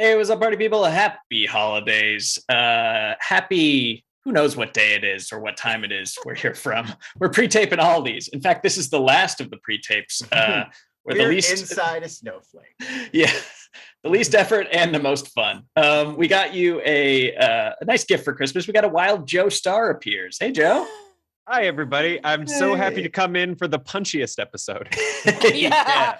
Hey, what's up, party people? Happy holidays. Happy, who knows what day it is or what time it is where you're from. We're pre-taping all these. In fact, this is the last of the pre-tapes. We're the least inside a snowflake. Yeah, the least effort and the most fun. We got you a nice gift for Christmas. We got a Wild Joe Starr appears. Hey, Joe. Hi, everybody. I'm so happy to come in for the punchiest episode. Yeah.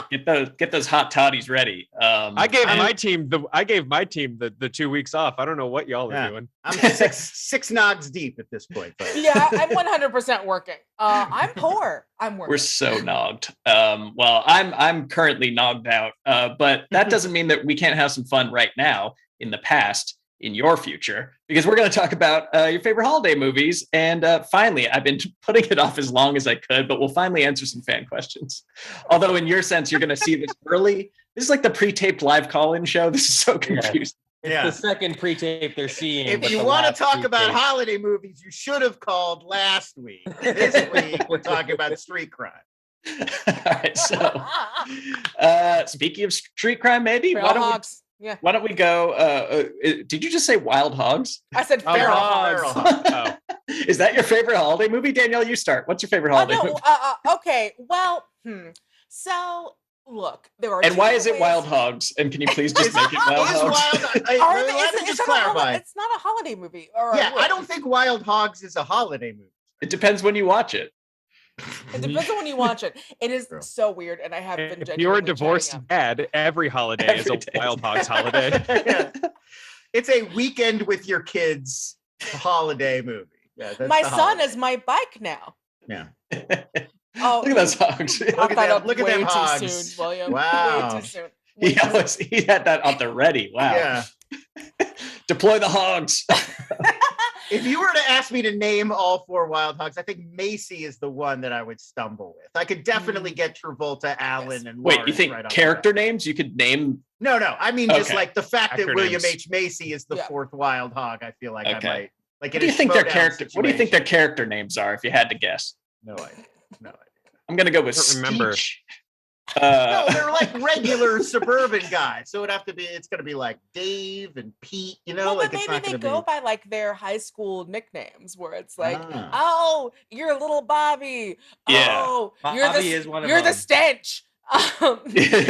Get those hot toddies ready. I gave my team the 2 weeks off. I don't know what y'all are doing. I'm six nogs deep at this point. But. Yeah, I'm 100% working. I'm poor. I'm working. We're so nogged. Well, I'm currently nogged out, but that doesn't mean that we can't have some fun right now, in the past, in your future, because we're going to talk about your favorite holiday movies. And finally, I've been putting it off as long as I could, but we'll finally answer some fan questions. Although in your sense, you're going to see this early. This is like the pre-taped live call-in show. This is so confusing. Yeah. It's the second pre-tape they're seeing. If you want to talk about holiday movies, you should have called last week. This week, we're talking about street crime. All right, so speaking of street crime, maybe Hogs. Yeah. Why don't we go? Did you just say Wild Hogs? I said feral hogs. Oh. Is that your favorite holiday movie? Danielle, you start. What's your favorite holiday movie? Okay. Well, So look, there are. And why is it Wild Hogs? And can you please just make it Wild Hogs? It's not a holiday movie. I don't think Wild Hogs is a holiday movie. It depends when you watch it. It depends on when you watch it. It is so weird, and I have been. If you're a divorced dad, every holiday is a Wild Hogs holiday. Yeah. It's a weekend with your kids holiday movie. Yeah, my son is my bike now. Yeah. Oh, look at those hogs! Look at them hogs! Too soon, William. Wow. Way too soon. He had that on the ready. Wow. Yeah. Deploy the hogs. If you were to ask me to name all 4 Wild Hogs, I think Macy is the one that I would stumble with. I could definitely get Travolta, Allen, and Lawrence. Wait, you think character names? You could name? No. I mean, just like the fact Actor that William names. H. Macy is the 4th Wild Hog. I feel like I might. Like, what do you think their character? What do you think their character names are? If you had to guess. No idea. I'm gonna go with remember. No, they're like regular suburban guys. So it's gonna be like Dave and Pete, Well, like but it's maybe not they gonna go be... by like their high school nicknames, where it's like, "Oh, you're little Bobby. Yeah. Oh, Bobby is one of you're the them. stench."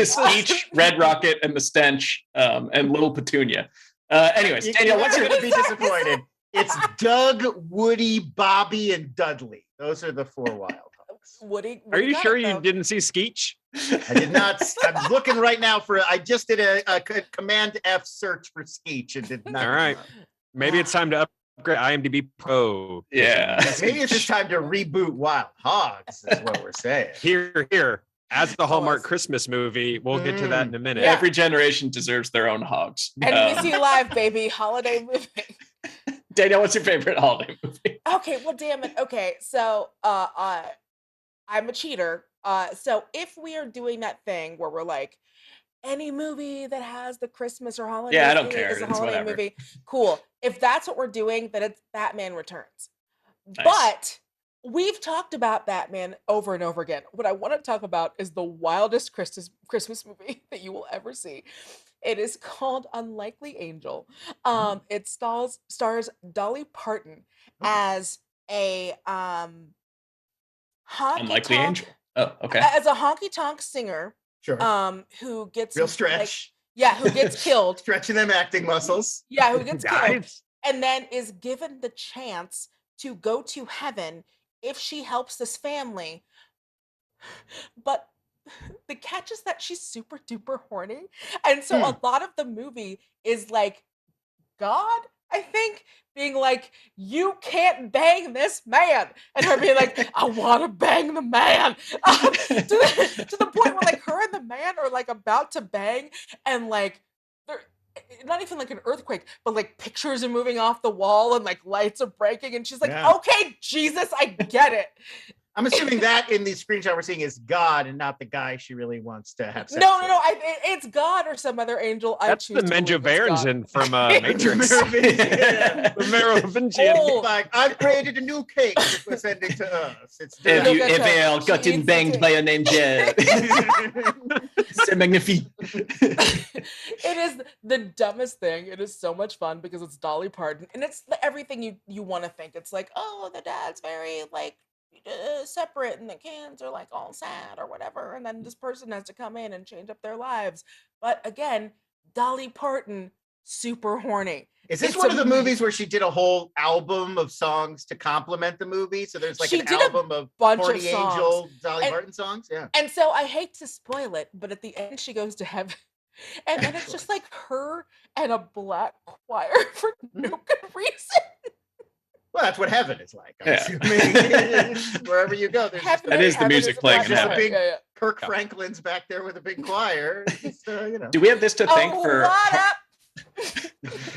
Speech, Red Rocket, and the Stench, and Little Petunia. Anyways, Danielle, what's going to be disappointed? It's Doug, Woody, Bobby, and Dudley. Those are the 4 Wild Hogs. Woody Are you sure you didn't see Skeech? I did not. I'm looking right now I just did a Command F search for Skeech and did not. All right. Maybe it's time to upgrade IMDb Pro. Yeah. Maybe it's just time to reboot Wild Hogs, is what we're saying. Here. As the Hallmark Christmas movie, we'll get to that in a minute. Yeah. Every generation deserves their own hogs. NBC Live, baby, holiday movie. Danielle, what's your favorite holiday movie? Okay, well, damn it. Okay, so I'm a cheater. So if we are doing that thing where we're like, any movie that has the Christmas or holiday I don't care. is a It's holiday whatever. movie. Cool. If that's what we're doing, then it's Batman Returns. Nice. But we've talked about Batman over and over again. What I want to talk about is the wildest Christmas movie that you will ever see. It is called Unlikely Angel. It stars Dolly Parton as a Unlikely Angel. Oh, okay. As a honky tonk singer, Sure. who gets Real stretch. who gets killed. Stretching them acting muscles. Yeah, who gets killed, Guys. and then is given the chance to go to heaven if she helps this family. But the catch is that she's super duper horny, and so a lot of the movie is like God, I think, being like, "You can't bang this man," and her being like, "I want to bang the man," to the point where like her and the man are like about to bang, and like they're not even like an earthquake, but like pictures are moving off the wall and like lights are breaking, and she's like, Yeah. "Okay, Jesus, I get it." I'm assuming that in the screenshot we're seeing is God and not the guy she really wants to have sex No. with. It's God or some other angel. That's the Menjoverensian from Matrix. Yeah. The Merovingian. Oh. Like, I've created a new cake that was sending to us. It's Have Look you at her. ever She gotten eats banged the by an angel? C'est magnifique. It is the dumbest thing. It is so much fun because it's Dolly Parton, and it's everything you want to think. It's like, oh, the dad's very like separate, and the kids are like all sad or whatever, and then this person has to come in and change up their lives. But again, Dolly Parton, super horny. Is this It's one of the amazing. movies where she did a whole album of songs to complement the movie? So there's like She an did a album of bunch of Horny songs. Angel, Dolly And- Parton songs? Yeah. And so I hate to spoil it, but at the end she goes to heaven. And then it's just like her and a black choir for no good reason. Well, that's what heaven is like. I'm Yeah. assuming. Wherever you go, there's just Heaven- That is the heaven music a playing black in heaven. choir. Big- Yeah. Kirk Yeah. Franklin's back there with a big choir. Just, you know. Do we have this to thank Oh, for? what up?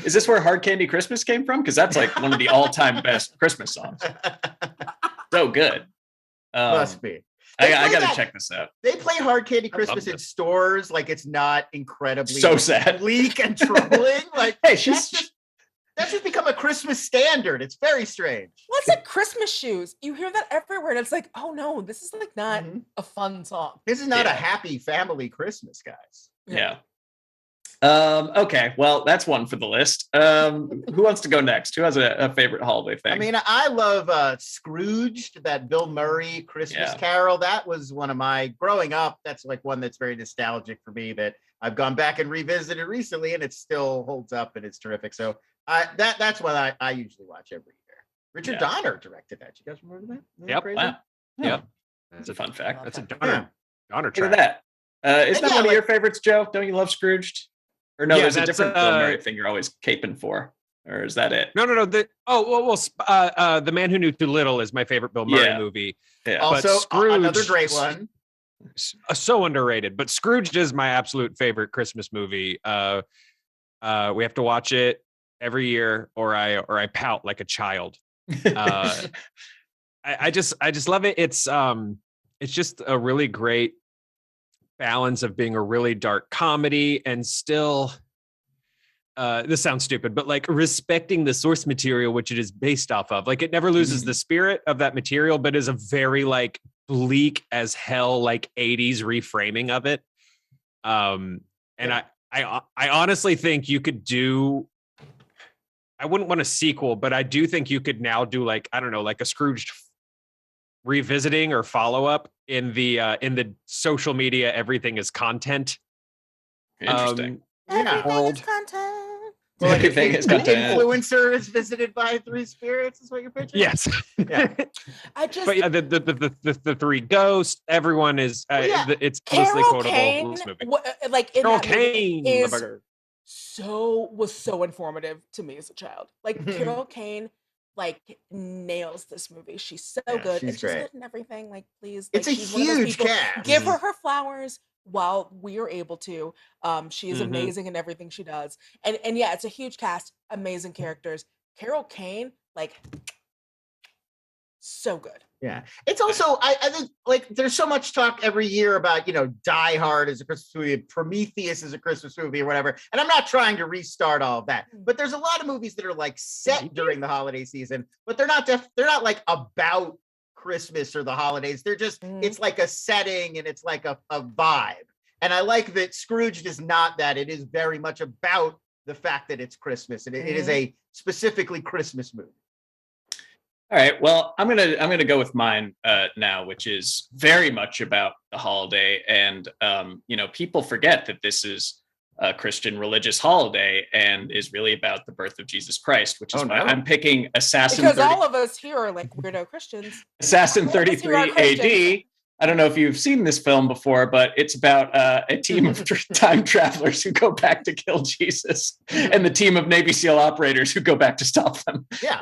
Is this where Hard Candy Christmas came from? Because that's like one of the all-time best Christmas songs. So good. Must be. I They play got to that- check this out. They play Hard Candy I love Christmas in this. stores like it's not incredibly So sad. bleak and troubling. Like, Hey, that's just become a Christmas standard. It's very strange. What's like Christmas shoes? You hear that everywhere, and it's like, oh no, this is like not Mhm. a fun song. This is not Yeah. a happy family Christmas, guys. Yeah. Okay, well, that's one for the list. Who wants to go next? Who has a favorite holiday thing? I mean, I love Scrooge, that Bill Murray Christmas Yeah. Carol. That was one of my growing up. That's like one that's very nostalgic for me that I've gone back and revisited recently, and it still holds up and it's terrific. So that's what I usually watch every year. Richard Yeah. Donner directed that. You guys remember that? Isn't that Yep. crazy? Wow. Yep. That's a fun fact. That's a Okay. Donner Look track. at that. Is that Yeah, one of like- your favorites, Joe? Don't you love Scrooged? Or no, Yeah, there's a that's, different Bill Murray thing you're always caping for. Or is that it? No. The Man Who Knew Too Little is my favorite Bill Murray Yeah. movie. Yeah. Also, Scrooge- another great one. So underrated, but Scrooge is my absolute favorite Christmas movie. We have to watch it every year, or I pout like a child. I just love it. It's just a really great balance of being a really dark comedy and still this sounds stupid, but like respecting the source material which it is based off of. Like it never loses the spirit of that material, but is a very like bleak as hell like 80s reframing of it. And I honestly think you could do, I wouldn't want a sequel, but I do think you could now do like, I don't know, like a Scrooge revisiting or follow-up in the social media everything is content. Interesting. Yeah. World. is content. Well, like Everything an is content. influencer is visited by three spirits, is what you're pitching? Yes. Yeah. I just But yeah, the three ghosts, everyone is yeah. it's endlessly Carol quotable Kane, in this movie. like in Carol that movie Kane is motherfucker. was so informative to me as a child. Like Carol Kane, like nails this movie. She's so Yeah, good. she's And she's great. good in everything. Like, please, It's like, a she's one of those huge people- cast. Give her flowers while we are able to. She is Mhm. amazing in everything she does. And yeah, it's a huge cast, amazing characters. Carol Kane, like, so good. Yeah. It's also, I think, like, there's so much talk every year about, Die Hard as a Christmas movie, Prometheus as a Christmas movie or whatever. And I'm not trying to restart all of that, but there's a lot of movies that are like set during the holiday season, but they're not like about Christmas or the holidays. They're just, it's like a setting and it's like a vibe. And I like that Scrooge is not that. It is very much about the fact that it's Christmas, and it is a specifically Christmas movie. All right. Well, I'm gonna go with mine now, which is very much about the holiday, and people forget that this is a Christian religious holiday and is really about the birth of Jesus Christ, which is why I'm picking Assassin. Because all of us here are like weirdo Christians. Assassin All of us here are 33 Christians. AD. I don't know if you've seen this film before, but it's about a team of time travelers who go back to kill Jesus and the team of Navy SEAL operators who go back to stop them. Yeah.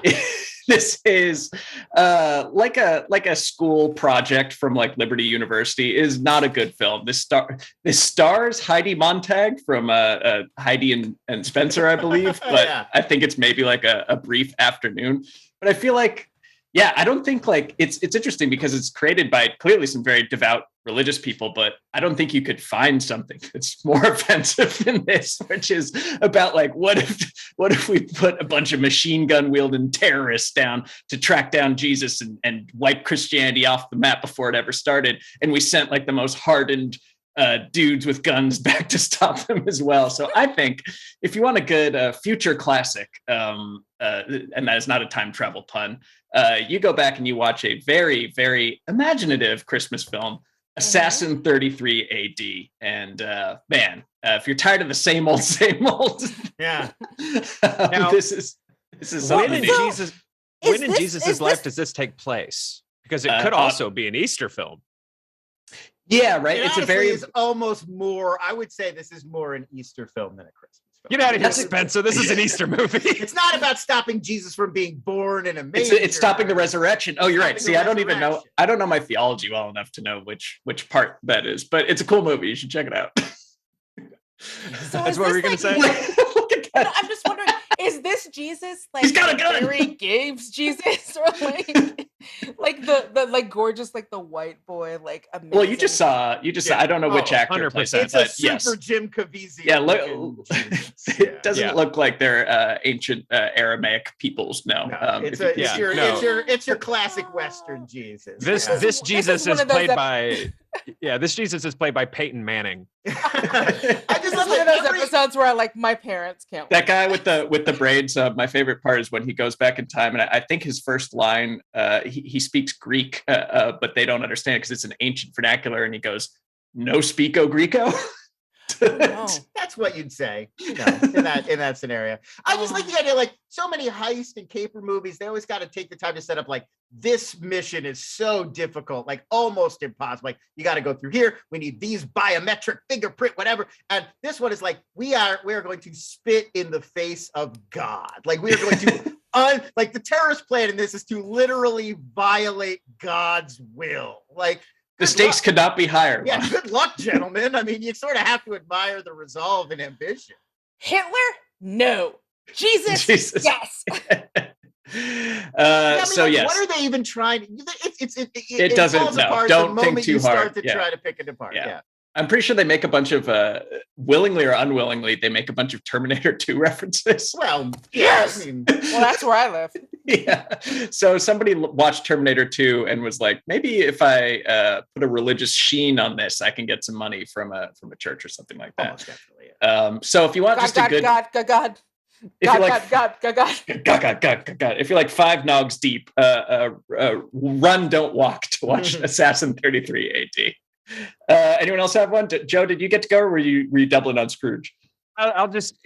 This is like a school project from like Liberty University. Is not a good film. This stars Heidi Montag from Heidi and Spencer, I believe, but Yeah. I think it's maybe like a brief afternoon. But I feel like Yeah, I don't think like it's interesting because it's created by clearly some very devout religious people, but I don't think you could find something that's more offensive than this, which is about like what if we put a bunch of machine gun wielding terrorists down to track down Jesus and wipe Christianity off the map before it ever started, and we sent like the most hardened dudes with guns back to stop them as well. So I think if you want a good future classic, and that is not a time travel pun, you go back and you watch a very, very imaginative Christmas film, Assassin 33 AD. And man, if you're tired of the same old, Yeah. Now, this is when in something. Jesus' life does this take place? Because it could also be an Easter film. Yeah, right. It It's a honestly very is almost more. I would say this is more an Easter film than a Christmas film. Get out of here, Spencer. This is an Easter movie. It's not about stopping Jesus from being born in a manger. it's stopping the resurrection. Oh, you're right. Stopping See, the I don't even know. resurrection. I don't know my theology well enough to know which part that is, but it's a cool movie. You should check it out. So That's what we're going to say. Look at No, that. I'm just wondering, is this Jesus like He's got a gun! Barry Gabe's Jesus, or like the like gorgeous, like the white boy, like amazing? Well, you just saw. I don't know which Oh, actor plays 100%. it, It's a but super yes. Jim Caviezel. Yeah, looking Jesus. It doesn't Yeah. look like they're ancient Aramaic peoples. No, No, if you- it's your classic Western Jesus. This Yeah. this Jesus one is of those played ep- by this Jesus is played by Peyton Manning. I just This is love one of that those episodes where like my parents can't. that guy with the braids. My favorite part is when he goes back in time, and I think his first line, he speaks Greek, but they don't understand it because it's an ancient vernacular, and he goes, "No speako Greco." No. That's what you'd say, in that scenario. I just like the idea, like so many heist and caper movies, they always got to take the time to set up like this mission is so difficult, like almost impossible. Like you got to go through here. We need these biometric fingerprint, whatever. And this one is like we are going to spit in the face of God. Like we are going to like the terrorist plan in this is to literally violate God's will. Like The stakes could not be higher. yeah, good luck, gentlemen. I mean, you sort of have to admire the resolve and ambition. Hitler? No. Jesus? Jesus. Yes. So yes, what are they even trying? It doesn't- falls no, apart don't the think moment too you start hard. to Yeah. try to pick it apart. Yeah. Yeah. I'm pretty sure they make a bunch of willingly or unwillingly, they make a bunch of Terminator 2 references. Well, Yes! I mean, Well, that's where I live. Yeah. So somebody watched Terminator 2 and was like, maybe if I put a religious sheen on this, I can get some money from a church or something like that. almost definitely. Yeah. So if you want just a good, God. if you like, God. God. If you're like 5 nogs deep, run, don't walk to watch Assassin 33 AD. Anyone else have one? Joe, did you get to go, or were you doubling on Scrooge? I'll just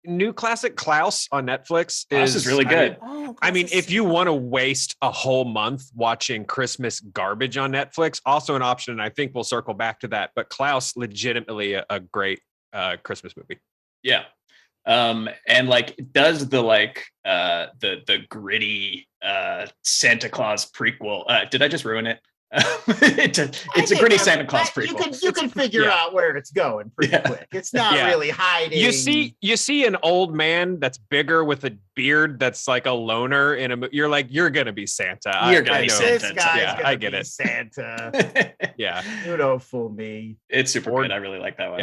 new classic Klaus on Netflix This is really good. I mean, if you want to waste a whole month watching Christmas garbage on Netflix, also an option, and I think we'll circle back to that. But Klaus, legitimately a great Christmas movie. Yeah. And like does the like the gritty Santa Claus prequel. Did I just ruin it? It's a gritty Santa Claus prequel. You can figure out where it's going pretty quick. It's not really hiding. You see an old man that's bigger with a beard that's like a loner in a. You're like, you're gonna be Santa. You're gonna be this Santa. guy's Yeah, gonna I get be it. Santa. Yeah. You don't fool me. It's super good. I really like that one.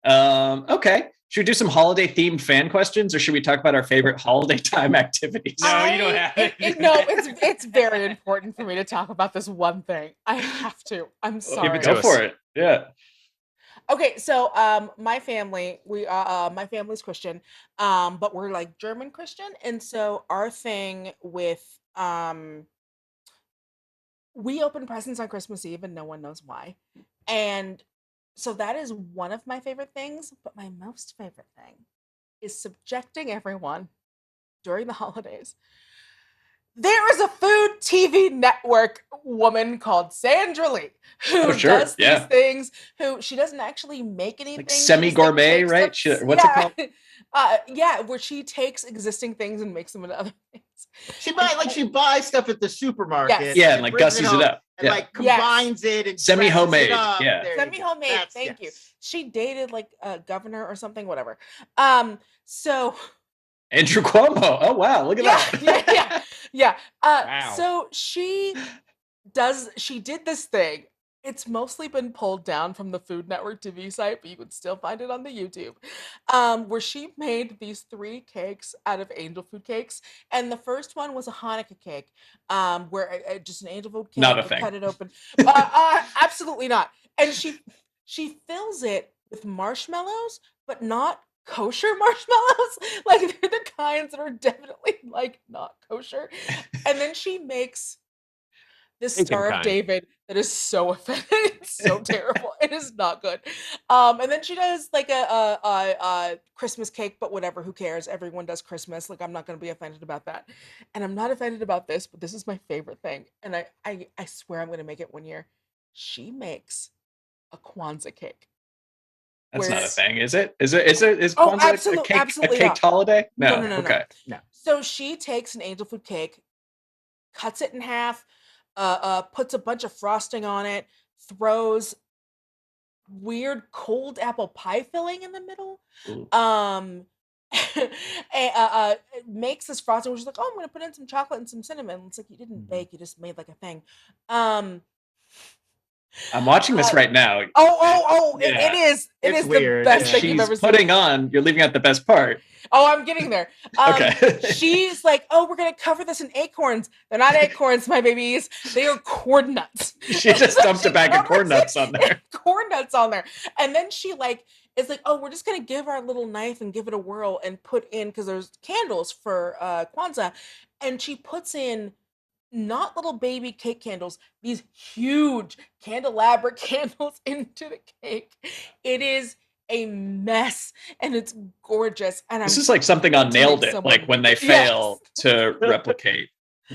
Yeah. Okay. Should we do some holiday themed fan questions, or should we talk about our favorite holiday time activities? No, you don't have it. No, it's very important for me to talk about this one thing. I have to. I'm sorry. Go for it. Yeah. Okay, so my family, my family's Christian, but we're like German Christian, and so our thing with we open presents on Christmas Eve, and no one knows why, and so that is one of my favorite things. But my most favorite thing is subjecting everyone during the holidays. There is a food TV network woman called Sandra Lee who does these things. Who she doesn't actually make anything. Like semi-gourmet, right? What's it called? Yeah, where she takes existing things and makes them into other things. She buys stuff at the supermarket. Yes. Yeah, and like brings gussies it up. and like combines it and Semi-homemade, dresses it up. yeah. There you go. Semi-homemade. That's- Thank you. yes. She dated like a governor or something, whatever. So Andrew Cuomo. Oh wow, look at that. Yeah. Wow. So she did this thing. It's mostly been pulled down from the Food Network TV site, but you can still find it on the YouTube. Where she made these 3 cakes out of angel food cakes, and the first one was a Hanukkah cake, where just an angel food cake. Not a you thing. cut it open. Absolutely not. And she fills it with marshmallows, but not kosher marshmallows. Like they're the kinds that are definitely like not kosher. And then she makes this Taken Star of kind. David that is so offended. It's so terrible. It is not good. And then she does like a Christmas cake, but whatever, who cares? Everyone does Christmas. Like I'm not gonna be offended about that. And I'm not offended about this, but this is my favorite thing. And I swear I'm gonna make it one year. She makes a Kwanzaa cake. That's Where not a it's- thing, is it? Is Oh, Kwanzaa a absolutely caked not. holiday? No. Okay. No. So she takes an angel food cake, cuts it in half, puts a bunch of frosting on it, throws weird cold apple pie filling in the middle. Ooh. And makes this frosting, which is like, oh, I'm gonna put in some chocolate and some cinnamon. It's like you didn't bake, you just made like a thing. I'm watching this right now. It is It's the weird, best yeah. thing you've She's ever seen. putting on, you're leaving out the best part. Oh, I'm getting there. Okay. She's like, oh, we're gonna cover this in acorns. They're not acorns, my babies. They are corn nuts. She just dumped a bag of corn nuts on there. Corn nuts on there. And then she like is like, oh, we're just gonna give our little knife and give it a whirl and put in, because there's candles for Kwanzaa, and she puts in not little baby cake candles, these huge candelabra candles into the cake. It is a mess and it's gorgeous. And This I'm is like something on to make Nailed It, someone like when they make it. fail to replicate.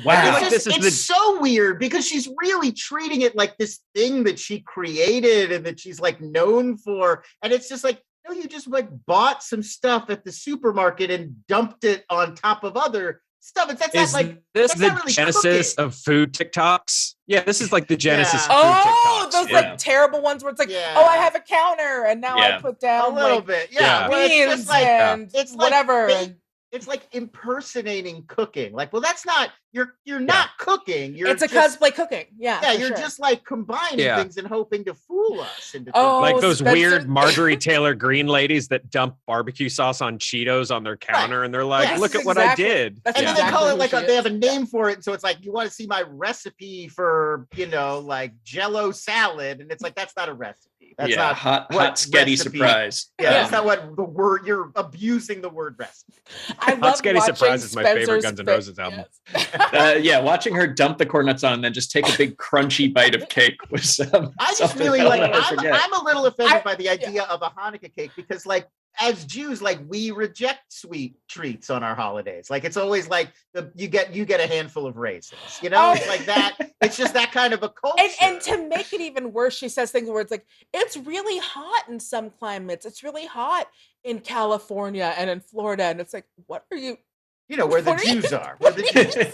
Wow. It's, This just, is it's so weird because she's really treating it like this thing that she created and that she's like known for. And it's just like, no, you just like bought some stuff at the supermarket and dumped it on top of other stuff. That's Is not like this that's the not really genesis cooking. of food TikToks? Yeah, this is like the genesis Yeah. of food Oh, TikToks. those Yeah. like terrible ones where it's like, Yeah. oh, I have a counter and now I Yeah. put A down little like bit, Yeah. where it's beans just like and it's like whatever. fake- it's like impersonating cooking. Like, well, that's not you're not cooking. You're it's a just, cosplay cooking. Yeah, yeah, for you're sure. just like combining Yeah. things and hoping to fool us into Oh, Like thinking. those Spencer- weird Marjorie Taylor Greene ladies that dump barbecue sauce on Cheetos on their counter, and they're like, Yes. "Look This at is what exactly- I did." that's And Yeah. then they call exactly it like who she they have a is. name for it, and so it's like you want to see my recipe for like Jello salad, and it's like that's not a recipe. That's yeah, not hot what sketty recipe- surprise. Yeah, Yeah. that's not what the word. You're abusing the word recipe. I Hot love Sketty watching Surprise is my favorite Spencer's Guns N' fa- Roses album. Yes. Yeah, watching her dump the corn nuts on and then just take a big crunchy bite of cake was I just something really I'll like. never forget. I'm a little offended I- by the idea of a Hanukkah cake because, like, as Jews, like we reject sweet treats on our holidays. Like it's always like you get a handful of raisins. You know, Oh. it's like that. It's just that kind of a culture. And to make it even worse, she says things where it's like, it's really hot in some climates. It's really hot in California and in Florida. And it's like, what are you? you know where the what are you- Jews are. Where the what are you Jews, saying?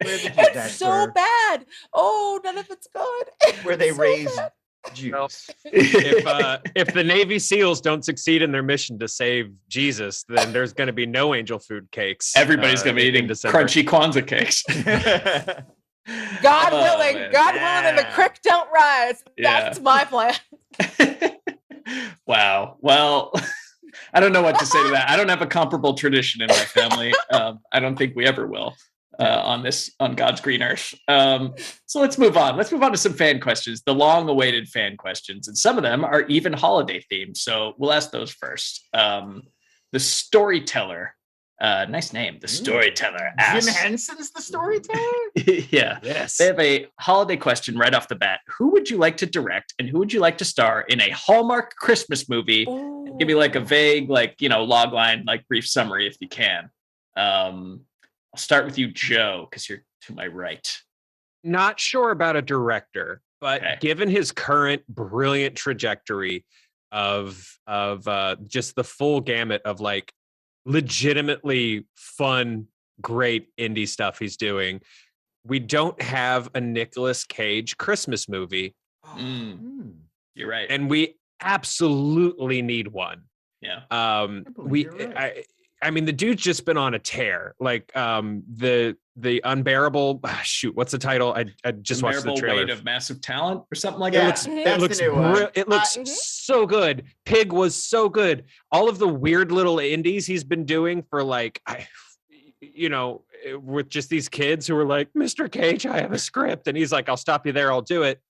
where the Jews It's that's so where, bad. Oh, none of it's good. where they It's so raise bad. Jews. If the Navy SEALs don't succeed in their mission to save Jesus, then there's going to be no angel food cakes. Everybody's gonna be in eating December. crunchy Kwanzaa cakes. God Oh, willing, man. God willing, and the Yeah. creek don't rise. Yeah. That's my plan. Wow. Well, I don't know what to say to that. I don't have a comparable tradition in my family. I don't think we ever will on God's green earth. So let's move on. Let's move on to some fan questions, the long-awaited fan questions, and some of them are even holiday themed. So we'll ask those first. The storyteller. Nice name, the storyteller. Jim asks, Henson's the storyteller. yeah. Yes. They have a holiday question right off the bat. Who would you like to direct and who would you like to star in a Hallmark Christmas movie? Ooh. Give me like a vague, log line, brief summary if you can. I'll start with you, Joe, because you're to my right. Not sure about a director, but Okay. given his current brilliant trajectory of just the full gamut of like legitimately fun, great indie stuff he's doing, we don't have a Nicolas Cage Christmas movie, You're right. and we absolutely need one. Yeah. believe you're right. I mean, the dude's just been on a tear. Like the unbearable shoot, what's the title? I just watched the trailer. Weight of Massive Talent or something like Yeah, that. It looks so good. Pig was so good. All of the weird little indies he's been doing for like with just these kids who are like, Mr. Cage, I have a script, and he's like, I'll stop you there, I'll do it,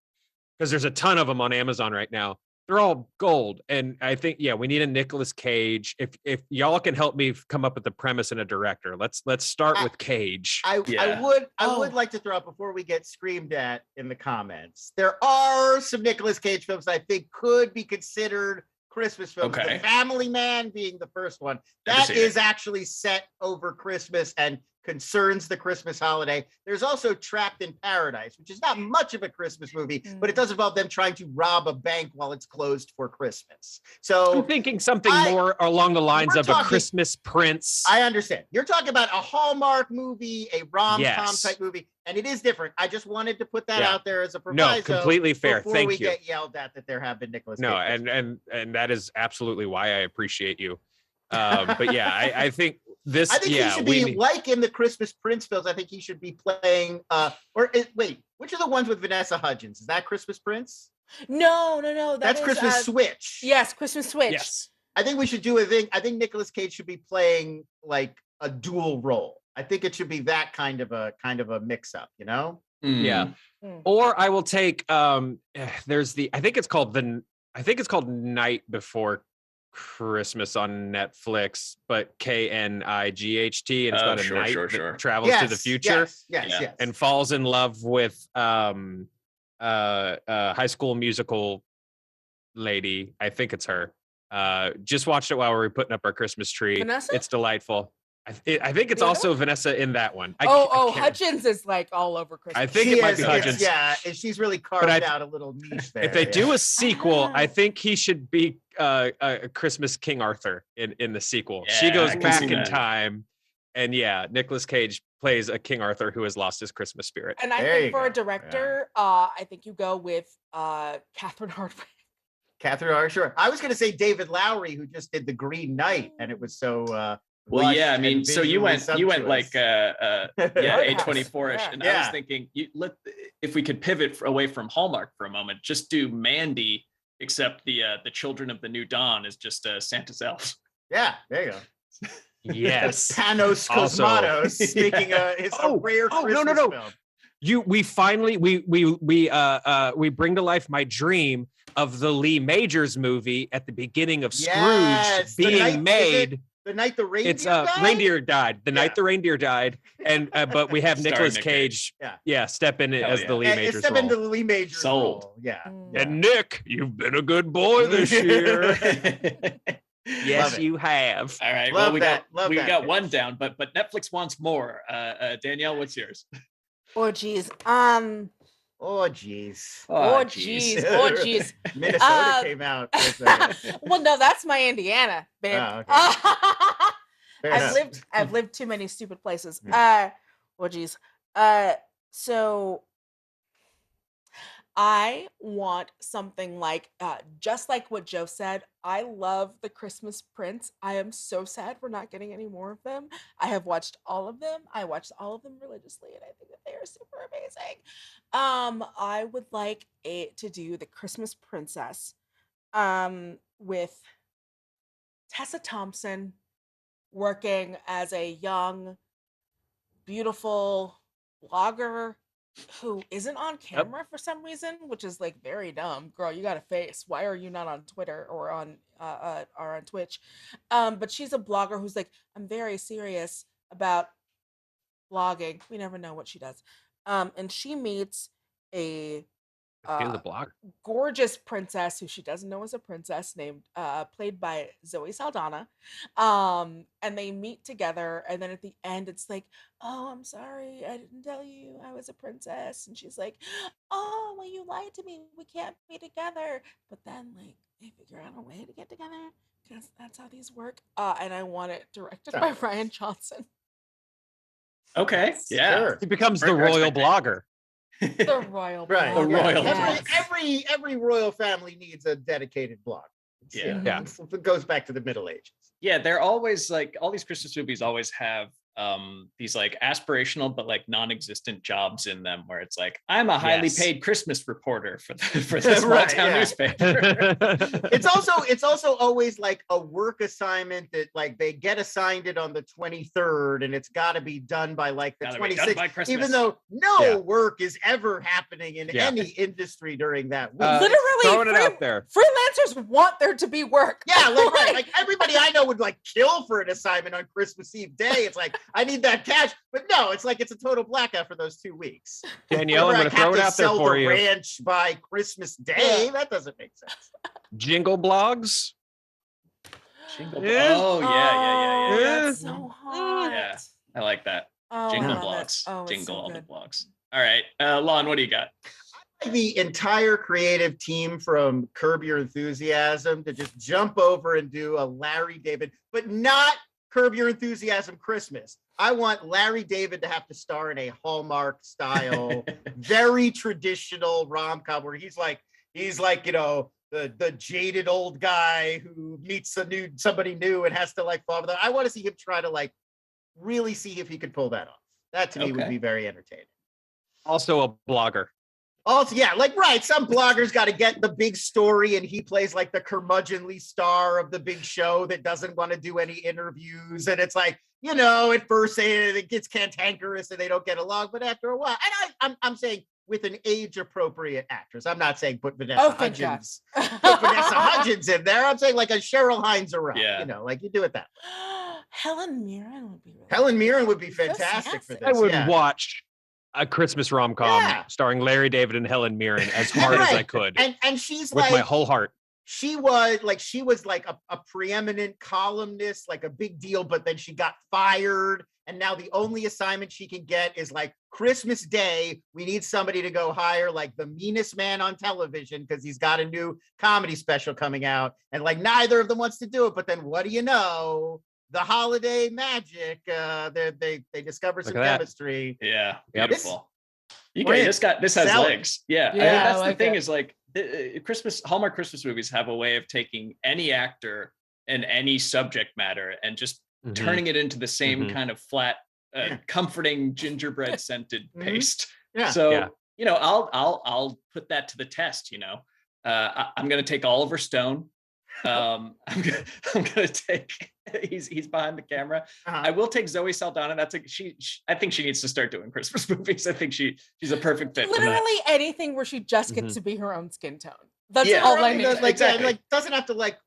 because there's a ton of them on Amazon right now. They're all gold. And I think, we need a Nicolas Cage. If y'all can help me come up with the premise and a director, let's start with Cage. I would like to throw out before we get screamed at in the comments. There are some Nicolas Cage films I think could be considered Christmas films. Okay. The Family Man being the first one. That is actually set over Christmas and concerns the Christmas holiday. There's also Trapped in Paradise, which is not much of a Christmas movie, but it does involve them trying to rob a bank while it's closed for Christmas. So I'm thinking something more along the lines of a Christmas Prince. I understand. You're talking about a Hallmark movie, a rom-com type movie, and it is different. I just wanted to put that out there as a proviso. No, completely fair. Before Thank we you. get yelled at that there have been Nicolas Cage. No, and that is absolutely why I appreciate you. But yeah, I think this. I think he should be like in the Christmas Prince films. I think he should be playing. Wait, which are the ones with Vanessa Hudgens? Is that Christmas Prince? No. That's Christmas Switch. Yes, Christmas Switch. Yes. I think we should do a thing. I think Nicolas Cage should be playing like a dual role. I think it should be that kind of a mix up. You know? Yeah. Or I will take. There's I think it's called Night Before Christmas on Netflix, but KNIGHT, and it's about a knight that travels to the future yes, and falls in love with High School Musical lady. I think it's her. Just watched it while we were putting up our Christmas tree. Vanessa? It's delightful. I think it's also Vanessa in that one. Hudgens is like all over Christmas. I think it might be Hudgens. Yeah, and she's really carved out a little niche there. If they do a sequel, I think he should be a Christmas King Arthur in the sequel. Yeah, she goes back in time, and Nicolas Cage plays a King Arthur who has lost his Christmas spirit. And I think for a director, I think you go with Catherine Hardwicke. Catherine Hardwicke, sure. I was going to say David Lowery, who just did The Green Knight, and it was so. Well, yeah, I mean, so you went like A24ish, and I was thinking, if we could pivot away from Hallmark for a moment, just do Mandy, except the Children of the New Dawn is just Santa's elves. Yeah, there you go. Yes, Panos Cosmatos making his rare Christmas film. We finally we bring to life my dream of the Lee Majors movie at the beginning of Scrooge being made. The night the reindeer died? Reindeer died. The night the reindeer died, and but we have Nicolas Cage, step in as the Lee Majors step role. into the Lee Majors role. Yeah. And Nick, you've been a good boy this year. Yes, you have. All right. Well, we got one down, but Netflix wants more. Danielle, what's yours? Oh geez. Minnesota came out. Well, no, that's my Indiana, babe. Oh, okay. I've lived too many stupid places. So I want something like just like what Joe said. I love the Christmas Prince. I am so sad we're not getting any more of them. I have watched all of them. I watched all of them religiously, and I think that they are super amazing. I would like to do the Christmas Princess with Tessa Thompson working as a young, beautiful blogger who isn't on camera for some reason, which is like very dumb. Girl, you got a face. Why are you not on Twitter or on Twitch? But she's a blogger who's like, I'm very serious about blogging. We never know what she does. And she meets a the blogger. Gorgeous princess who she doesn't know is a princess, named played by Zoe Saldana. And they meet together, and then at the end it's like, oh, I'm sorry, I didn't tell you I was a princess. And she's like, oh, well, you lied to me, we can't be together. But then like they figure out a way to get together, because that's how these work. And I want it directed by Ryan Johnson. Okay, yeah, sure. He becomes the royal blogger. The royal right. blogger. The royal every royal family needs a dedicated blog. It goes back to the Middle Ages. Yeah, they're always like, all these Christmas movies always have these like aspirational but like non-existent jobs in them, where it's like, I'm a highly Yes. paid Christmas reporter for the small Right, town yeah. newspaper. It's also always like a work assignment that like they get assigned it on the 23rd and it's got to be done by like the Gotta be done by 26th, Christmas. even though no Yeah. work is ever happening in Yeah. any industry during that week. Throwing Literally, it out there. freelancers want there to be work. Yeah, like right, like everybody I know would like kill for an assignment on Christmas Eve day. It's like I need that cash, but no, it's like it's a total blackout for those 2 weeks. Danielle, I'm Whenever going to I have throw it out there sell for the you. ranch by Christmas Day. Yeah. That doesn't make sense. Jingle blogs. Jingle Yeah. Oh yeah. That's Yeah. so hot. Yeah, I like that. Oh, Jingle I love it. blogs. Oh, it's Jingle so all the good. blogs. All right, Lon, what do you got? The entire creative team from Curb Your Enthusiasm to just jump over and do a Larry David, but not Curb Your Enthusiasm Christmas. I want Larry David to have to star in a Hallmark style, very traditional rom-com where he's like, you know, the jaded old guy who meets somebody new and has to like fall with them. I want to see him try to like really see if he could pull that off. That to me would Okay. be very entertaining. Also a blogger. Also, yeah, like, right, some bloggers got to get the big story and he plays like the curmudgeonly star of the big show that doesn't want to do any interviews. And it's like, you know, at first it gets cantankerous and they don't get along, but after a while, and I'm saying with an age-appropriate actress. I'm not saying put Vanessa thank God. Hudgens. Put Vanessa Hudgens in there. I'm saying like a Cheryl Hines around. Yeah. You know, like you do it that way. Helen Mirren would be really Helen Mirren good. would be fantastic for Fantastic. this. I would yeah. watch a Christmas rom-com Yeah. starring Larry David and Helen Mirren as hard as I Right. could And she's with like my whole heart. she was like a preeminent columnist, like a big deal, but then she got fired. And now the only assignment she can get is like Christmas Day. We need somebody to go hire like the meanest man on television because he's got a new comedy special coming out. And like neither of them wants to do it. But then what do you know? The holiday magic. They discover some Look at that. chemistry. Yeah, Yep. beautiful. You Great. guys, this has Selling. legs. Yeah, I mean, Yeah, I that's like the thing it. is like Hallmark Christmas movies have a way of taking any actor and any subject matter and just Mhm. turning it into the same Mhm. kind of flat, Yeah. comforting gingerbread scented Mhm. paste. Yeah. So Yeah. you know, I'll put that to the test. You know, I'm going to take Oliver Stone. I'm gonna take. He's behind the camera. Uh-huh. I will take Zoe Saldana. That's I think she needs to start doing Christmas movies. I think she's a perfect fit for that. Literally anything where she just gets Mhm. to be her own skin tone. That's Yeah. all I Right, need. like, Exactly. like doesn't have to like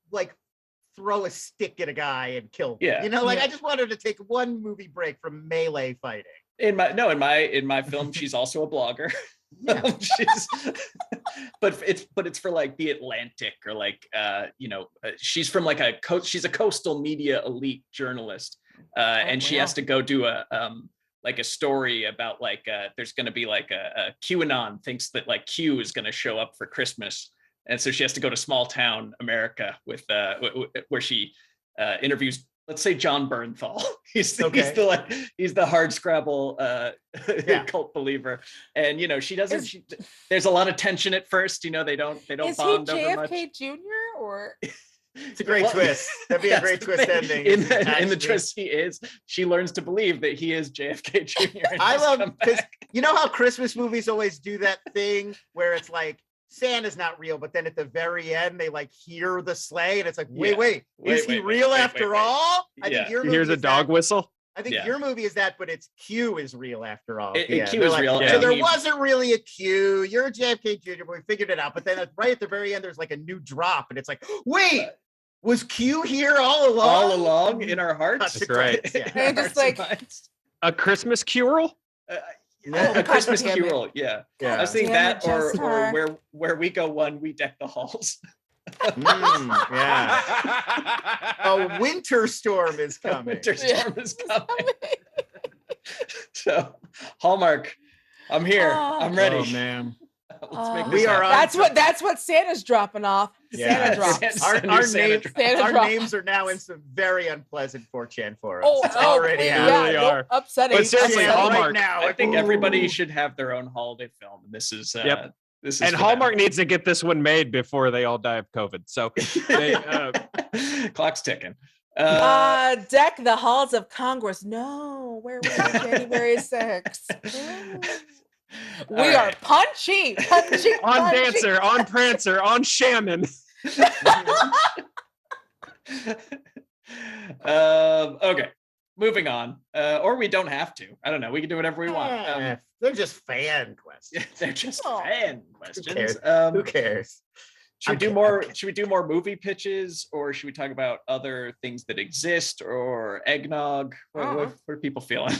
throw a stick at a guy and kill him. Yeah. You know, like Yeah. I just wanted to take one movie break from melee fighting. In my film, she's also a blogger. Yeah. But it's for like the Atlantic or like she's from like she's a coastal media elite journalist, and she has wow. to go do a story about like there's going to be like a QAnon thinks that like Q is going to show up for Christmas, and so she has to go to small town America with where she interviews, let's say, John Bernthal. He's the hard scrabble cult believer, and you know there's a lot of tension at first. You know they don't Is he bond over much. JFK Jr. or It's a great Well, twist. That'd be a That's great the twist thing. ending. In the actually. twist, she learns to believe that he is JFK Jr. and I has love come because back. you know how Christmas movies always do that thing where it's like Santa's not real, but then at the very end they like hear the sleigh and it's like, wait, Yeah. is he Wait, real wait, after wait. all? I Yeah. think your Here's movie a is dog that. whistle. I think Yeah. your movie is that, but it's Q is real after all. Q They're is real. Yeah. So there He- wasn't really a Q. You're a JFK Jr., but we figured it out. But then right at the very end, there's like a new drop, and it's like, wait, was Q here all along? all along in our hearts. That's right. Yeah. In our And hearts just like- minds. A Christmas curel. A Christmas God damn it. Carol. Yeah. I Yeah. was thinking Damn that, it, or Jester. where we go one, we deck the halls. Yeah. A winter storm is coming. Winter Yeah. storm is coming. So Hallmark, I'm here. Oh. I'm ready. Oh man. Let's make Oh. this We are happen. on That's what Santa's dropping off. Yeah. Santa drops. Santa's Our, a new our, Santa name, drop. Santa our drop. names are now in some very unpleasant 4chan forums. Oh, It's already please, happening. really nope, are. upsetting. But seriously, Yeah, Hallmark. right now. I think everybody Ooh. should have their own holiday film, and this is Yep. this is And for Hallmark them. needs to get this one made before they all die of COVID. So they, Clock's ticking. Deck the halls of Congress. No, where were we January 6th? We are punchy. On Dancer, on Prancer, on Shaman. Okay, moving on. Or we don't have to. I don't know. We can do whatever we want. They're just fan questions. They're just fan questions. Who cares? Should we do more movie pitches, or should we talk about other things that exist, or eggnog? What are people feeling?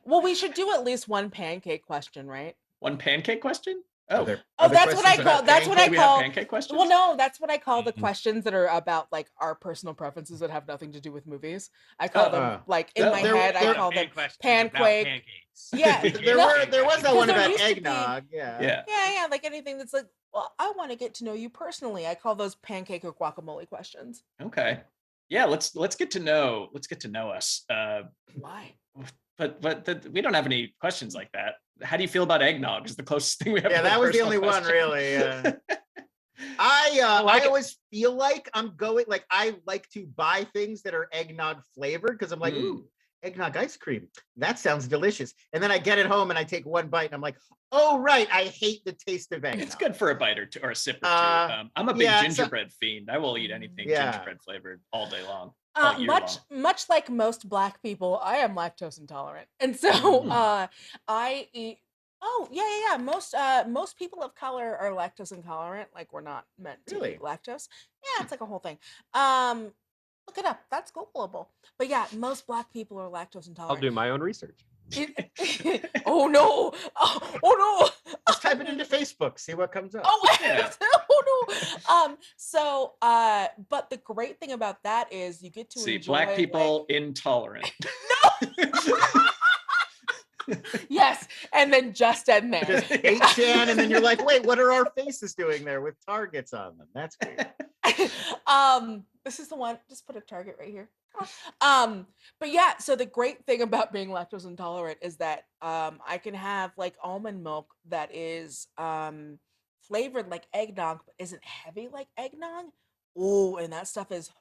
Well, we should do at least one pancake question, right? One pancake question? Oh, that's what I call. That's what I call pancake questions. Well, no, that's what I call the questions that are about like our personal preferences that have nothing to do with movies. I call them like in my head. I call them pancake. Yeah, there was that one about eggnog. Yeah. Like anything that's like, well, I want to get to know you personally. I call those pancake or guacamole questions. Okay. Yeah, let's get to know us. Why? But we don't have any questions like that. How do you feel about eggnog? Is the closest thing we have. Yeah, that was the only one really. I always feel like I'm going like I like to buy things that are eggnog flavored because I'm like, ooh, eggnog ice cream. That sounds delicious. And then I get it home and I take one bite and I'm like, oh right, I hate the taste of eggnog. It's good for a bite or two or a sip or two. I'm a big gingerbread fiend. I will eat anything gingerbread flavored all day long. Much like most Black people, I am lactose intolerant, and so I eat. Oh yeah. Most people of color are lactose intolerant. Like we're not meant to eat lactose. Yeah, it's like a whole thing. Look it up. That's Googleable. But yeah, most Black people are lactose intolerant. I'll do my own research. Oh no! Oh no! Just type it into Facebook. See what comes up. Oh no! But the great thing about that is you get to see enjoy, Black people intolerant. No. Yes, and then just end there. Just 8chan, and then you're like, wait, what are our faces doing there with targets on them? That's weird. This is the one. Just put a target right here. But yeah, so the great thing about being lactose intolerant is that I can have like almond milk that is flavored like eggnog, but isn't heavy like eggnog. Oh, and that stuff is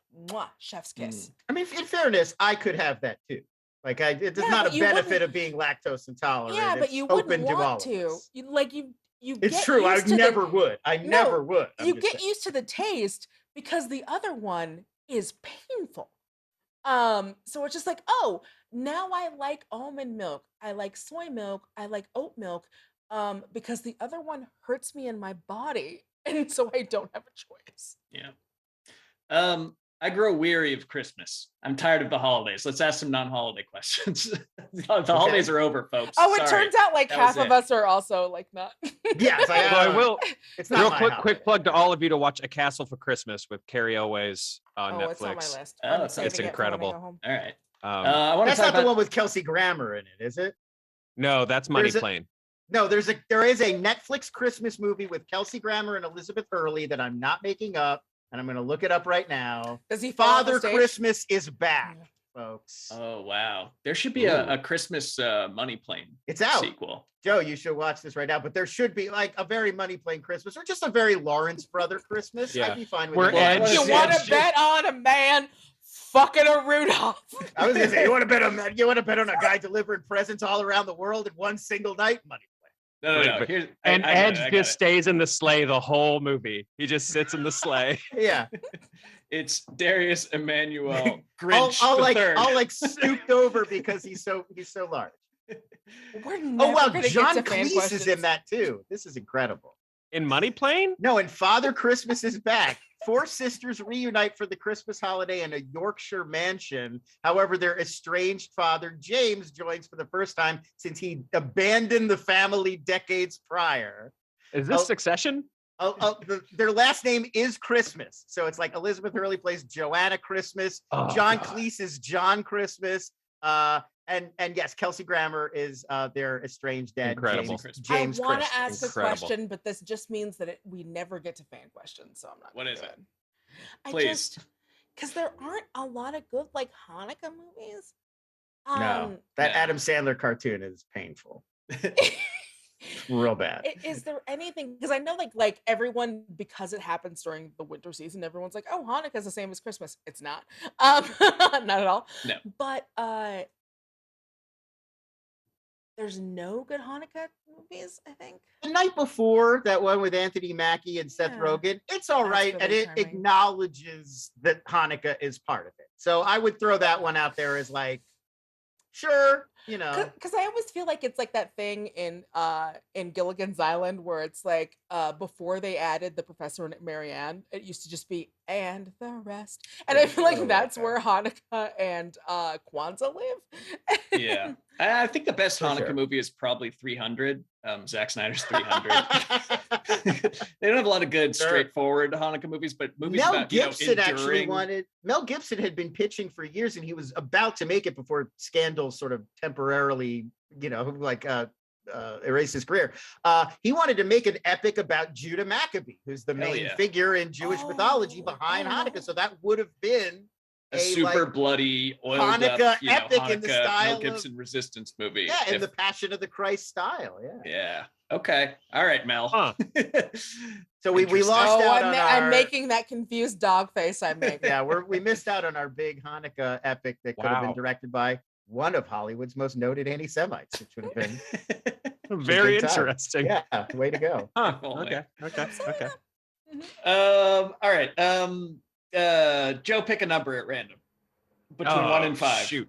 chef's kiss. I mean, in fairness, I could have that too. Like it's not a benefit of being lactose intolerant. Yeah, but you wouldn't want to. It's true. I never would. I never would. You get used to the taste because the other one is painful. So it's just like, oh, now I like almond milk. I like soy milk. I like oat milk. Because the other one hurts me in my body. And so I don't have a choice. Yeah. I grow weary of Christmas. I'm tired of the holidays. Let's ask some non-holiday questions. The holidays are over, folks. Oh, it turns out like half of us are also like not. Yes, I will. It's not quick plug to all of you to watch A Castle for Christmas with Carrie Elway's on Netflix. It's on my list. It's incredible. All right. That's not the one with Kelsey Grammer in it, is it? No, that's Money Plane. No, there is a Netflix Christmas movie with Kelsey Grammer and Elizabeth Hurley that I'm not making up. And I'm going to look it up right now. Does he Father Christmas is back, folks. Oh, wow. There should be a Christmas Money Plane sequel. Joe, you should watch this right now. But there should be like a very Money Plane Christmas or just a very Lawrence Brother Christmas. Yeah. I'd be fine with it. You want to bet on a man fucking a Rudolph? I was going to say, you want to bet on a guy delivering presents all around the world in one single night? Money. No. Ed just stays in the sleigh the whole movie. He just sits in the sleigh. Yeah. It's Darius Emmanuel Grinch all like stooped over because he's so large. John Cleese is in that too. This is incredible. In Money Plane? No, and Father Christmas is back. 4 sisters reunite for the Christmas holiday in a Yorkshire mansion. However, their estranged father, James, joins for the first time since he abandoned the family decades prior. Is this Succession? Their last name is Christmas. So it's like Elizabeth Hurley plays Joanna Christmas. John Cleese is John Christmas. And yes, Kelsey Grammer is their estranged dad. Incredible. James I want to ask a question, but this just means that we never get to fan questions, so I'm not. What is it? Please. Because there aren't a lot of good like Hanukkah movies. No, that Adam Sandler cartoon is painful. real bad. Is there anything, because I know like everyone, because it happens during the winter season, everyone's like, oh, Hanukkah's the same as Christmas. It's not. Not at all. No. But there's no good Hanukkah movies, I think. The Night Before, that one with Anthony Mackie and Seth Yeah. Rogen, it's all That's right, and really it charming. acknowledges that Hanukkah is part of it. So I would throw that one out there as like, sure, you know. Because I always feel like it's like that thing in Gilligan's Island where it's like before they added the Professor and Marianne, it used to just be and the rest. And I feel like that's where Hanukkah and Kwanzaa live. Yeah. I think the best For Hanukkah sure. movie is probably 300. Zack Snyder's 300. They don't have a lot of good, Sure. straightforward Hanukkah movies, but movies Mel about Gibson actually enduring. Mel Gibson had been pitching for years, and he was about to make it before scandal sort of temporarily, erased his career. He wanted to make an epic about Judah Maccabee, who's the Hell main yeah. figure in Jewish mythology behind Hanukkah. So that would have been A super like, bloody oiled Hanukkah up, epic Hanukkah in the style Mel of- Gibson resistance movie. in If- the Passion of the Christ style. Yeah. yeah. Okay. All right, Mel. Huh. So we Interesting. lost out on I'm our. making that confused dog face I make. Yeah, we missed out on our big Hanukkah epic that could have been Wow. directed by one of Hollywood's most noted anti-Semites, which would have been Very good time. interesting. yeah, way to go. Huh. Only. Okay. All right. Joe, pick a number at random between 1 and 5. Shoot.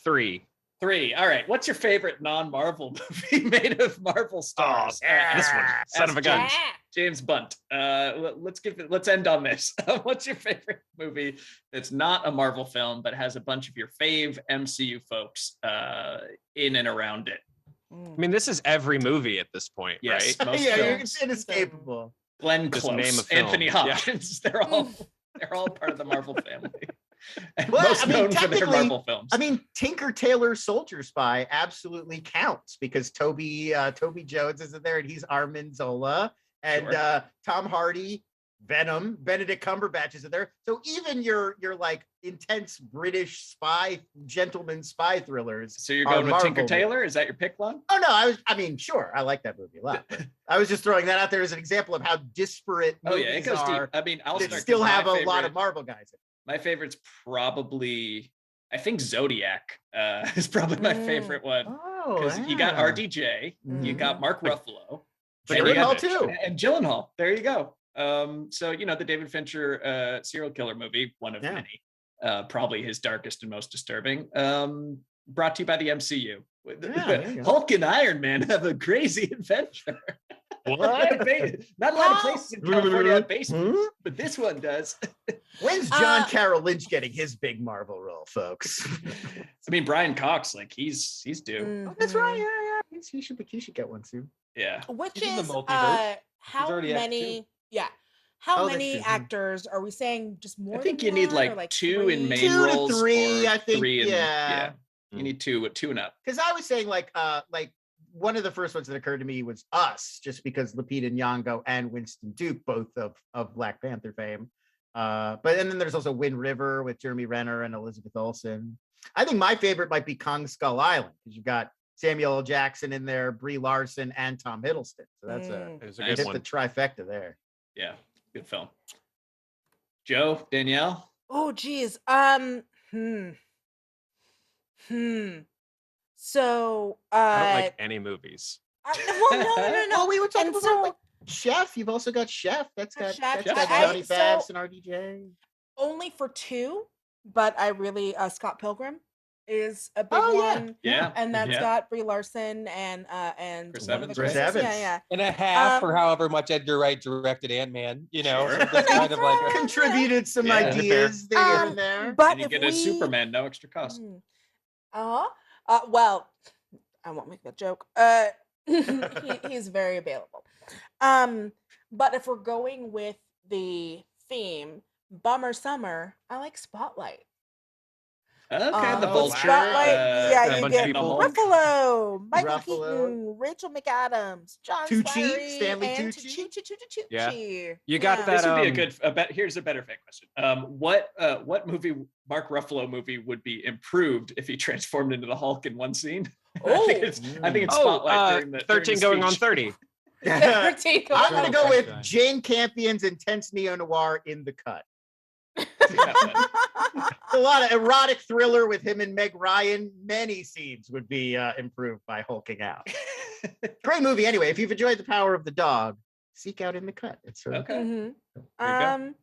3. 3. All right. What's your favorite non-Marvel movie made of Marvel stars? This one. Son of a gun. James Bunt. Let's end on this. What's your favorite movie that's not a Marvel film but has a bunch of your fave MCU folks in and around it? I mean, this is every movie at this point, Yes. right? Most yeah, films. it's inescapable. Glenn Just Close, name a film. Anthony Yeah. Hopkins. They're all part of the Marvel family. And Well, most I mean, known for their technically, Marvel films. I mean, Tinker Tailor Soldier Spy absolutely counts because Toby Jones is in there and he's Armin Zola, and Sure. Tom Hardy, Venom, Benedict Cumberbatch is in there. So even your like intense British gentleman spy thrillers. So you're are going with Marvel Tinker movies. Tailor? Is that your pick one? Oh no, I mean, sure, I like that movie a lot. but I was just throwing that out there as an example of how disparate Oh movies yeah, it goes are deep. I mean, I'll that start. still 'cause have my a lot of favorite- Marvel guys. My favorite's probably, I think Zodiac is probably my favorite one. Oh, Because you got RDJ, you got Mark Ruffalo, and you Gyllenhaal got- too. and Gyllenhaal. There you go. So the David Fincher serial killer movie, one of Yeah. many, probably his darkest and most disturbing. Brought to you by the MCU. there you go. Hulk and Iron Man have a crazy adventure. What? Not a lot of places in California have basements, Hmm? but this one does. When's John Carroll Lynch getting his big Marvel role, folks? I mean, Brian Cox, like he's due. Oh, that's right. Yeah. He should get one soon. Yeah. Which He's in the is multiverse. how already Act many? Yeah, how Oh, that's many true. actors are we saying? Just more? I think than you need one, or, like 2 in three? main 2 to roles. 3, or I think, 3 in, yeah. You need 2 and up. Because I was saying like one of the first ones that occurred to me was Us, just because Lupita Nyong'o and Winston Duke, both of Black Panther fame. And then there's also Wind River with Jeremy Renner and Elizabeth Olsen. I think my favorite might be Kong Skull Island because you've got Samuel L. Jackson in there, Brie Larson, and Tom Hiddleston. So that's Mm. It was a Nice. good hit one. the trifecta there. Yeah, good film. Joe, Danielle. Oh, geez. So, I don't like any movies. well, no. Well, we were talking And about so- like Chef. You've also got Chef. That's got Chef. Johnny So- Fabs and RDJ. Only for 2, but I really Scott Pilgrim is a big Oh, yeah. one. Yeah, And that's yeah. got Brie Larson and Chris one of Evans, the right? Chris Evans. Yeah. And a half Um, for however much Edgar Wright directed Ant-Man, Sure. so that's kind of like Contributed some Yeah. ideas there and there. But And you if get we, a Superman, no extra cost. Well, I won't make that joke. He's very available. But if we're going with the theme, Bummer Summer, I like Spotlight. Okay, the Oh, Vulture. Spotlight, a yeah, you bunch of get people. Ruffalo, Michael Ruffalo. Keaton, Rachel McAdams, John Tucci, Slattery, Stanley and Tucci. Tucci. Yeah. You got This that. would be a good. Here's a better fake question. What movie, Mark Ruffalo movie, would be improved if he transformed into the Hulk in one scene? I think it's Spotlight during the 13 during going on speech. 30. I'm gonna go with Sunshine. Jane Campion's intense neo-noir In the Cut. Yeah, A lot of erotic thriller with him and Meg Ryan. Many scenes would be improved by hulking out. Great movie anyway. If you've enjoyed The Power of the Dog, seek out In the Cut. It's Okay. Mhm. There you go.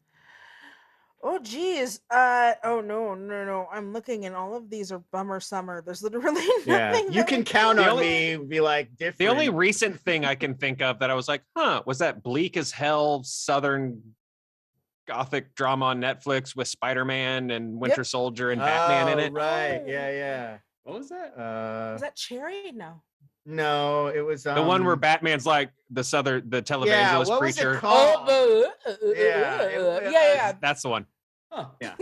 Oh geez. Oh no. I'm looking and all of these are bummer summer. There's literally nothing. You that can would count be- on me. Be like different. The only recent thing I can think of that I was like, was that bleak as hell Southern Gothic drama on Netflix with Spider-Man and Winter Soldier and Batman in it. Right. Oh. Yeah. What was that? Was that Cherry? No. No, it was The one where Batman's like the televangelist yeah, what was preacher. it called? Yeah. That's the one. Huh. Yeah.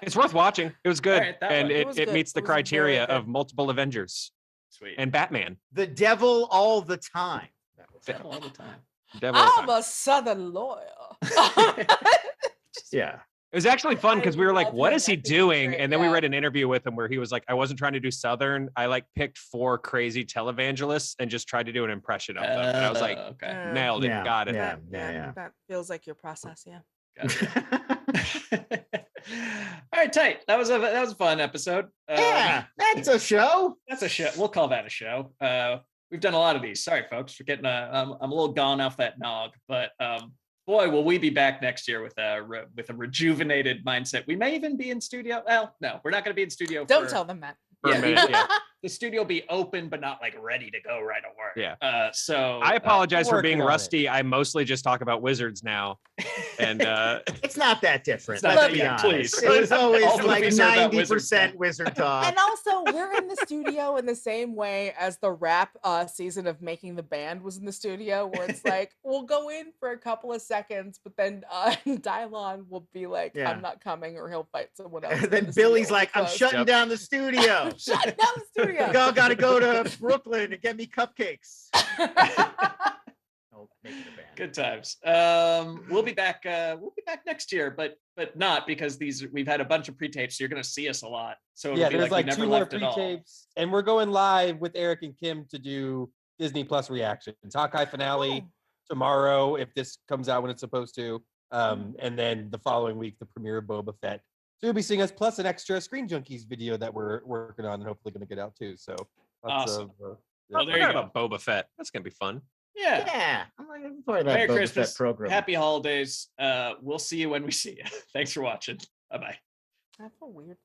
It's worth watching. It was good. All right, that And one. It it, was it good. meets the It was very criteria good. of multiple Avengers Sweet. and Batman. The Devil All the Time. That was it. all the time. Devil all the I'm time. a Southern lawyer. Yeah. It was actually fun because we were like, love what him. is he I think he's doing? great, And then we yeah. read an interview with him where he was like, I wasn't trying to do Southern. I like picked 4 crazy televangelists and just tried to do an impression of them. And I was like, okay. nailed it. Yeah, Got it. yeah. That feels like your process, yeah. Gotcha. All right, tight. That was a fun episode. Yeah, that's a show. That's a show. We'll call that a show. We've done a lot of these. Sorry, folks, for getting. I'm a little gone off that nog, but boy, will we be back next year with a rejuvenated mindset. We may even be in studio. Well, no, we're not going to be in studio. Don't tell them that. For a Yeah, minute, yeah. the studio will be open, but not like ready to go right away. Yeah. So I apologize for working being on it. rusty. I mostly just talk about wizards now. And It's not that different. It's not Let's that- be yeah, honest. please. It was always All like movies are about 90% wizard talk. And also, we're in the studio in the same way as the rap season of Making the Band was in the studio, where it's like, we'll go in for a couple of seconds, but then Dylon will be like, Yeah. I'm not coming, or he'll fight someone else. And in then the Billy's studio like, I'm because- shutting Yep. down the studio. Shut down the studio. Y'all got to go to Brooklyn and get me cupcakes. Oh, Making the Band. good times. We'll be back. We'll be back next year, but not because we've had a bunch of pre-tapes. So you're going to see us a lot. So it'll Yeah, be there's like we like never 2 more left at all. pre-tapes, and we're going live with Eric and Kim to do Disney Plus reactions. Hawkeye finale Oh. tomorrow, if this comes out when it's supposed to, and then the following week the premiere of Boba Fett. So you'll be seeing us plus an extra Screen Junkies video that we're working on and hopefully going to get out too. So lots Awesome. of, Well, there I you forgot go. about Boba Fett. That's gonna be fun. Yeah. Yeah, I'm looking for that Merry Boba Christmas. Fett program. Happy holidays. We'll see you when we see you. Thanks for watching. Bye bye. I feel weird.